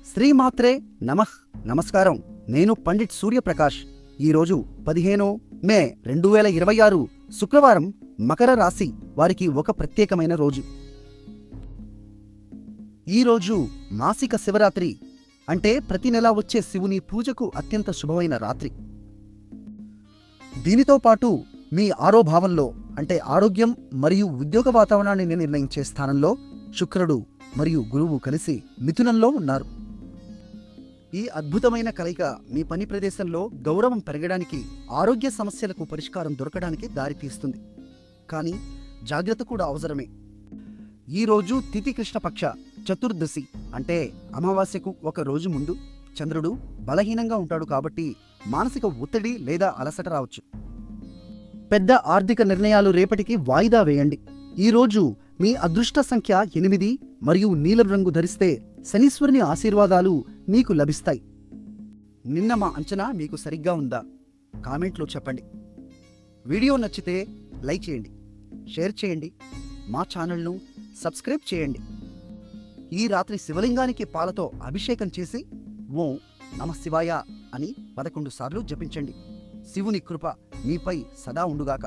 శ్రీమాత్రే నమః. నమస్కారం. నేను పండిట్ సూర్యప్రకాష్. ఈరోజు 15 మే 2026 శుక్రవారం. మకర రాశి వారికి ఒక ప్రత్యేకమైన రోజు. ఈరోజు మాసిక శివరాత్రి, అంటే ప్రతి నెలా వచ్చే శివుని పూజకు అత్యంత శుభమైన రాత్రి. దీనితో పాటు మీ ఆరోభావంలో, అంటే ఆరోగ్యం మరియు ఉద్యోగ వాతావరణాన్ని నిర్ణయించే స్థానంలో శుక్రుడు మరియు గురువు కలిసి మిథునంలో ఉన్నారు. ఈ అద్భుతమైన కలయిక మీ పని ప్రదేశంలో గౌరవం పెరగడానికి, ఆరోగ్య సమస్యలకు పరిష్కారం దొరకడానికి దారితీస్తుంది. కానీ జాగ్రత్త కూడా అవసరమే. ఈరోజు తిథి కృష్ణపక్ష చతుర్దశి, అంటే అమావాస్యకు ఒక రోజు ముందు. చంద్రుడు బలహీనంగా ఉంటాడు కాబట్టి మానసిక ఒత్తిడి లేదా అలసట రావచ్చు. పెద్ద ఆర్థిక నిర్ణయాలు రేపటికి వాయిదా వేయండి. ఈరోజు మీ అదృష్ట సంఖ్య 8 మరియు నీలం రంగు ధరిస్తే శనీశ్వరుని ఆశీర్వాదాలు మీకు లభిస్తాయి. నిన్న మా అంచనా మీకు సరిగ్గా ఉందా? కామెంట్లో చెప్పండి. వీడియో నచ్చితే లైక్ చేయండి, షేర్ చేయండి, మా ఛానల్ను సబ్స్క్రైబ్ చేయండి. ఈ రాత్రి శివలింగానికి పాలతో అభిషేకం చేసి ఓం నమః శివాయ అని 11 సార్లు జపించండి. శివుని కృప మీపై సదా ఉండుగాక.